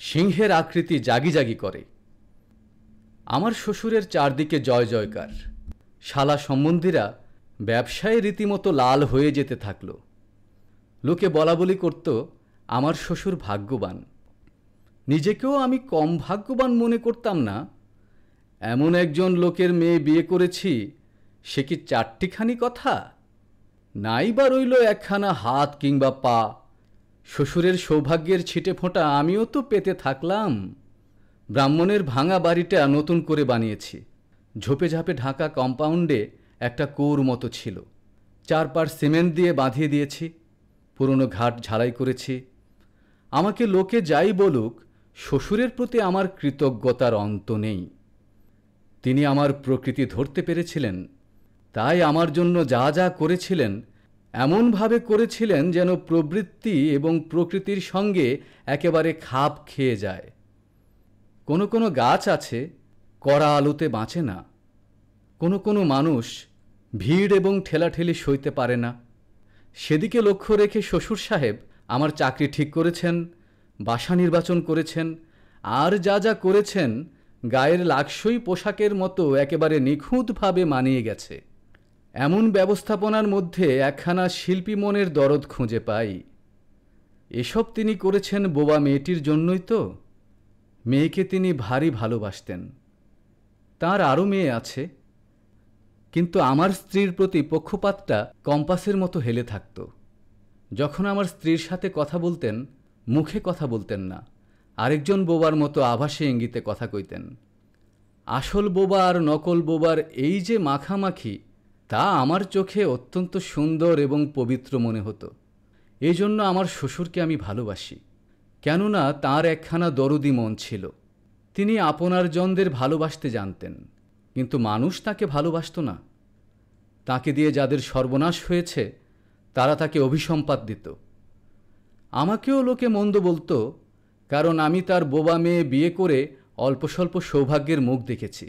সিংহের আকৃতি জাগি জাগি করে। আমার শ্বশুরের চারদিকে জয় জয়কার। শালা সম্বন্ধীরা ব্যবসায় রীতিমতো লাল হয়ে যেতে থাকল। লোকে বলাবলি করত আমার শ্বশুর ভাগ্যবান। নিজেকেও আমি কম ভাগ্যবান মনে করতাম না। এমন একজন লোকের মেয়ে বিয়ে করেছি, সে কি চারটিখানি কথা? নাই বা রইল একখানা হাত কিংবা পা। শ্বশুরের সৌভাগ্যের ছিটে ফোঁটা আমিও তো পেতে থাকলাম। ব্রাহ্মণের ভাঙা বাড়িটা নতুন করে বানিয়েছি। ঝোপে ঝাপে ঢাকা কম্পাউন্ডে একটা কুয়োর মতো ছিল। চারপাশ সিমেন্ট দিয়ে বাঁধিয়ে দিয়েছি। পুরনো ঘাট ঝাড়াই করেছি। আমাকে লোকে যাই বলুক, শ্বশুরের প্রতি আমার কৃতজ্ঞতার অন্ত নেই। তিনি আমার প্রকৃতি ধরতে পেরেছিলেন, তাই আমার জন্য যা যা করেছিলেন এমনভাবে করেছিলেন যেন প্রবৃত্তি এবং প্রকৃতির সঙ্গে একেবারে খাপ খেয়ে যায়। কোনো কোনো গাছ আছে কড়া আলোতে বাঁচে না। কোনো কোনো মানুষ ভিড় এবং ঠেলাঠেলি সইতে পারে না। সেদিকে লক্ষ্য রেখে শ্বশুর সাহেব আমার চাকরি ঠিক করেছেন, বাসা নির্বাচন করেছেন, আর যা যা করেছেন গায়ের লাকসই পোশাকের মতো একেবারে নিখুঁতভাবে মানিয়ে গেছে। এমন ব্যবস্থাপনার মধ্যে একখানা শিল্পী মনের দরদ খুঁজে পাই। এসব তিনি করেছেন বোবা মেয়েটির জন্যই তো। মেয়েকে তিনি ভারী ভালোবাসতেন। তার আরও মেয়ে আছে, কিন্তু আমার স্ত্রীর প্রতি পক্ষপাতটা কম্পাসের মতো হেলে থাকত। যখন আমার স্ত্রীর সাথে কথা বলতেন, মুখে কথা বলতেন না, আরেকজন বোবার মতো আভাসে ইঙ্গিতে কথা কইতেন। আসল বোবা আর নকল বোবার এই যে মাখামাখি, তা আমার চোখে অত্যন্ত সুন্দর এবং পবিত্র মনে হতো। এই জন্য আমার শ্বশুরকে আমি ভালোবাসি, কেননা তাঁর একখানা দরদি মন ছিল। তিনি আপনার জনদের ভালোবাসতে জানতেন, কিন্তু মানুষ তাকে ভালোবাসত না। তাকে দিয়ে যাদের সর্বনাশ হয়েছে তারা তাকে অভিসম্পাত দিত। আমাকেও লোকে মন্দ বলতো, কারণ আমি তার বোবা মেয়ে বিয়ে করে অল্প স্বল্প সৌভাগ্যের মুখ দেখেছি।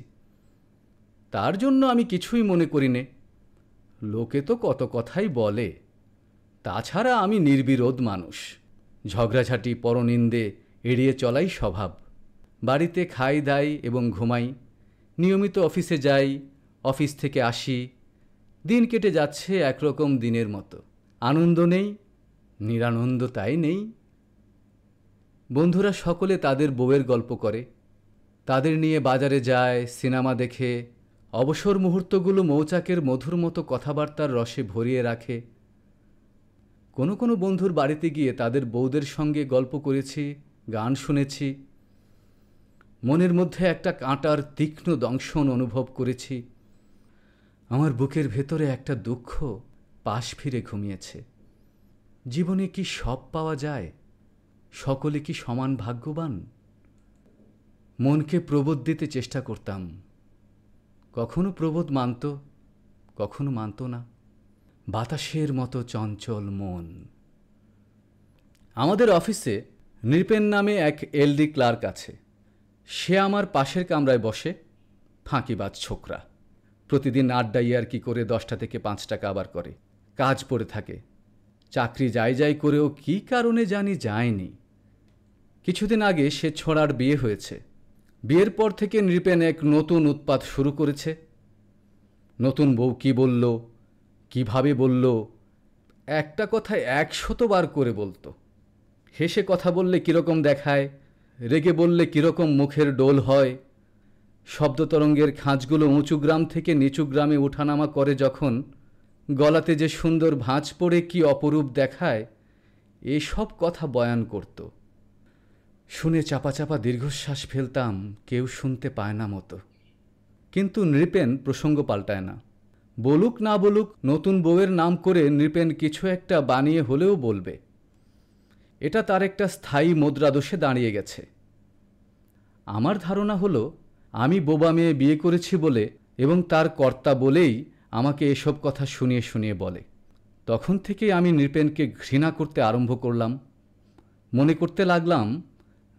তার জন্য আমি কিছুই মনে করি নে। লোকে তো কত কথাই বলে। তাছাড়া আমি নির্বিরোধ মানুষ। ঝগড়াঝাটি পরনিন্দে এড়িয়ে চলাই স্বভাব। বাড়িতে খাই দাই এবং ঘুমাই, নিয়মিত অফিসে যাই, অফিস থেকে আসি। দিন কেটে যাচ্ছে একরকম দিনের মতো। আনন্দ নেই, নিরানন্দ তাই নেই। বন্ধুরা সকলে তাদের বউয়ের গল্প করে, তাদের নিয়ে বাজারে যায়, সিনেমা দেখে। অবসর মুহূর্তগুলো মৌচাকের মধুর মতো কথাবার্তার রসে ভরিয়ে রাখে। কোনো কোনো বন্ধুর বাড়িতে গিয়ে তাদের বউদের সঙ্গে গল্প করেছি, গান শুনেছি। মনের মধ্যে একটা কাঁটার তীক্ষ্ণ দংশন অনুভব করেছি। আমার বুকের ভেতরে একটা দুঃখ পাশ ফিরে ঘুমিয়েছে। জীবনে কি সব পাওয়া যায়? সকলে কি সমান ভাগ্যবান? মনকে প্রবোধ দিতে চেষ্টা করতাম। কখনো প্রবোধ মানত, কখনো মানত না। বাতাসের মতো চঞ্চল মন। আমাদের অফিসে নৃপেন নামে এক এলডি ক্লার্ক আছে। সে আমার পাশের কামরায় বসে। ফাঁকিবাজ ছোকরা। প্রতিদিন আড্ডা ইয়ার্কি করে 10টা থেকে 5টা কাবার করে। কাজ পড়ে থাকে। চাকরি যাই করেও কী কারণে জানি যায়নি। কিছুদিন আগে সে ছোড়ার বিয়ে হয়েছে। বিয়ের পর থেকে নৃপেন এক নতুন উৎপাত শুরু করেছে। নতুন বউ কী বলল, কিভাবে বলল, একটা কথায় 100 বার করে বলতো। হেসে কথা বললে কীরকম দেখায়, রেগে বললে কীরকম মুখের ডোল হয়। শব্দতরঙ্গের খাঁজগুলো উঁচু গ্রাম থেকে নিচু গ্রামে ওঠানামা করে যখন, গলাতে যে সুন্দর ভাঁজ পড়ে কি অপরূপ দেখায়, এসব কথা বয়ান করত। শুনে চাপা চাপা দীর্ঘশ্বাস ফেলতাম, কেউ শুনতে পায় না মতো। কিন্তু নৃপেন প্রসঙ্গ পাল্টায় না। বলুক না বলুক, নতুন বউয়ের নাম করে নৃপেন কিছু একটা বানিয়ে হলেও বলবে। এটা তার একটা স্থায়ী মুদ্রাদোষে দাঁড়িয়ে গেছে। আমার ধারণা হলো, আমি বোবা মেয়ে বিয়ে করেছি বলে এবং তার কর্তা বলেই আমাকে এসব কথা শুনিয়ে শুনিয়ে বলে। তখন থেকেই আমি নৃপেনকে ঘৃণা করতে আরম্ভ করলাম। মনে করতে লাগলাম,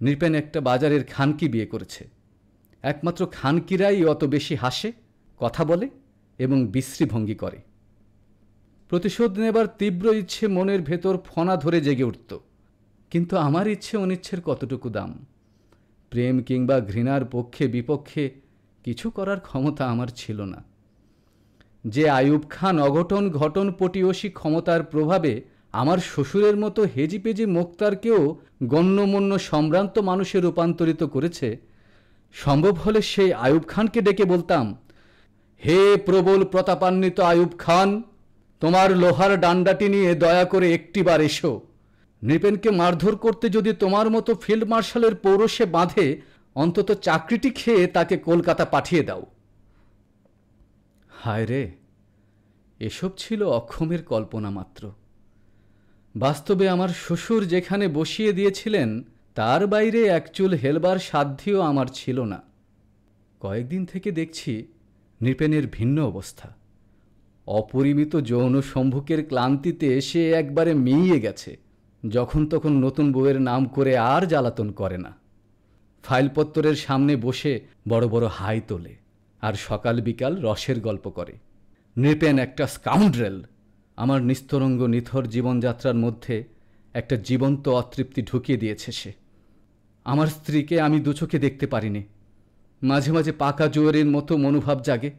নৃপেন একটা বাজারের খানকি বিয়ে করেছে। একমাত্র খানকিরাই অত বেশি হাসে, কথা বলে এবং বিশ্রীভঙ্গি করে। প্রতিশোধ নেবার তীব্র ইচ্ছে মনের ভেতর ফণা ধরে জেগে উঠত। কিন্তু আমার ইচ্ছে অনিচ্ছের কতটুকু দাম? প্রেম কিংবা ঘৃণার পক্ষে বিপক্ষে কিছু করার ক্ষমতা আমার ছিল না। যে আইয়ুব খান অঘটন ঘটন পটিয়সী ক্ষমতার প্রভাবে আমার শ্বশুরের মতো হেজিপেজি মোক্তারকেও গণ্যমন্য সম্ভ্রান্ত মানুষে রূপান্তরিত করেছে, সম্ভব হলে সেই আইয়ুব খানকে ডেকে বলতাম, হে প্রবল প্রতাপান্বিত আইয়ুব খান, তোমার লোহার ডান্ডাটি নিয়ে দয়া করে একটিবার এসো। নৃপেনকে মারধর করতে যদি তোমার মতো ফিল্ড মার্শালের পৌরসে বাঁধে, অন্তত চাকরিটি খেয়ে তাকে কলকাতা পাঠিয়ে দাও। হায় রে, এসব ছিল অক্ষমের কল্পনা মাত্র। বাস্তবে আমার শ্বশুর যেখানে বসিয়ে দিয়েছিলেন, তার বাইরে একচুল হেলবার সাধ্যও আমার ছিল না। কয়েকদিন থেকে দেখছি নৃপেনের ভিন্ন অবস্থা। অপরিমিত যৌন সম্ভোগের ক্লান্তিতে সে একবারে মিইয়ে গেছে। যখন তখন নতুন বউয়ের নাম করে আর জ্বালাতন করে না। ফাইলপত্তরের সামনে বসে বড় বড় হাই তোলে আর সকাল বিকাল রসের গল্প করে। নৃপেন একটা স্কাউন্ড্রেল। আমার নিস্তরঙ্গ নিথর জীবনযাত্রার মধ্যে একটা জীবন্ত অতৃপ্তি ঢুকিয়ে দিয়েছে সে। আমার স্ত্রীকে আমি দুচোখে দেখতে পারিনি। মাঝে মাঝে পাকা জোয়ারের মতো মনোভাব জাগে।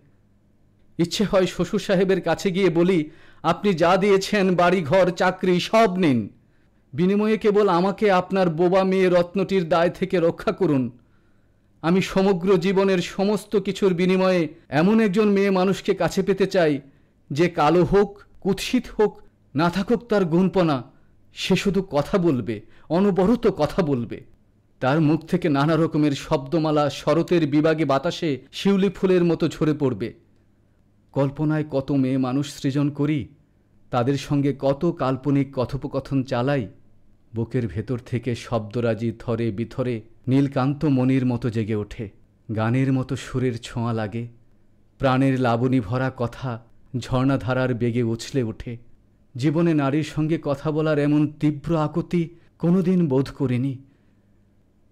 ইচ্ছে হয় শ্বশুর সাহেবের কাছে গিয়ে বলি, আপনি যা দিয়েছেন, বাড়ি ঘর চাকরি সব নিন, বিনিময়ে কেবল আমাকে আপনার বোবা মেয়ে রত্নটির দায় থেকে রক্ষা করুন। আমি সমগ্র জীবনের সমস্ত কিছুর বিনিময়ে এমন একজন মেয়ে মানুষকে কাছে পেতে চাই, যে কালো হোক, কুৎসিত হোক, না থাকুক তার গুণপনা, সে শুধু কথা বলবে, অনবরত কথা বলবে। তার মুখ থেকে নানা রকমের শব্দমালা শরতের বিভাগে বাতাসে শিউলি ফুলের মতো ঝরে পড়বে। কল্পনায় কত মেয়ে মানুষ সৃজন করি, তাদের সঙ্গে কত কাল্পনিক কথোপকথন চালাই। বুকের ভেতর থেকে শব্দরাজি থরে বিথরে নীলকান্ত মনির মতো জেগে ওঠে, গানের মতো সুরের ছোঁয়া লাগে, প্রাণের লাবণী ভরা কথা ঝর্ণাধারার বেগে উছলে ওঠে। জীবনে নারীর সঙ্গে কথা বলার এমন তীব্র আকুতি কোনোদিন বোধ করিনি।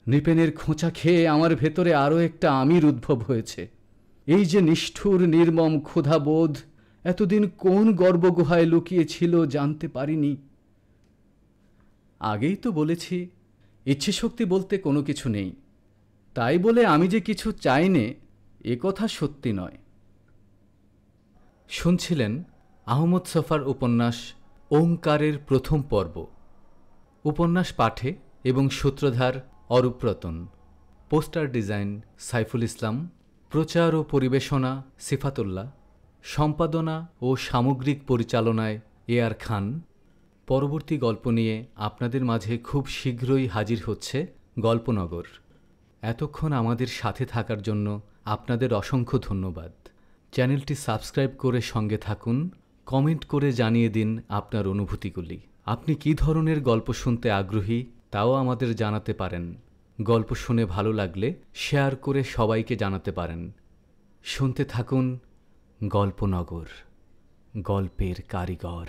নৃপেনের খোঁচা খেয়ে আমার ভেতরে আরও একটা আমির উদ্ভব হয়েছে। এই যে নিষ্ঠুর নির্মম ক্ষুধাবোধ এতদিন কোন গর্ভগুহায় লুকিয়েছিল জানতে পারিনি। আগেই তো বলেছি, ইচ্ছেশক্তি বলতে কোনো কিছু নেই। তাই বলে আমি যে কিছু চাই নে, এ কথা সত্যি নয়। শুনছিলেন আহমদ ছফার উপন্যাস ওঙ্কারের প্রথম পর্ব। উপন্যাস পাঠে এবং সূত্রধার অরূপ রতন। Poster design Saiful Islam. প্রচার ও পরিবেশনা সিফাতুল্লাহ। সম্পাদনা ও সামগ্রিক পরিচালনায় এ.আর খান। পরবর্তী গল্প নিয়ে আপনাদের মাঝে খুব শীঘ্রই হাজির হচ্ছে গল্পনগর। এতক্ষণ আমাদের সাথে থাকার জন্য আপনাদের অসংখ্য ধন্যবাদ। চ্যানেলটি সাবস্ক্রাইব করে সঙ্গে থাকুন, কমেন্ট করে জানিয়ে দিন আপনার অনুভূতিগুলি। আপনি কী ধরনের গল্প শুনতে আগ্রহী তাও আমাদের জানাতে পারেন। গল্প শুনে ভালো লাগলে শেয়ার করে সবাইকে জানাতে পারেন। শুনতে থাকুন গল্পনগর, গল্পের কারিগর।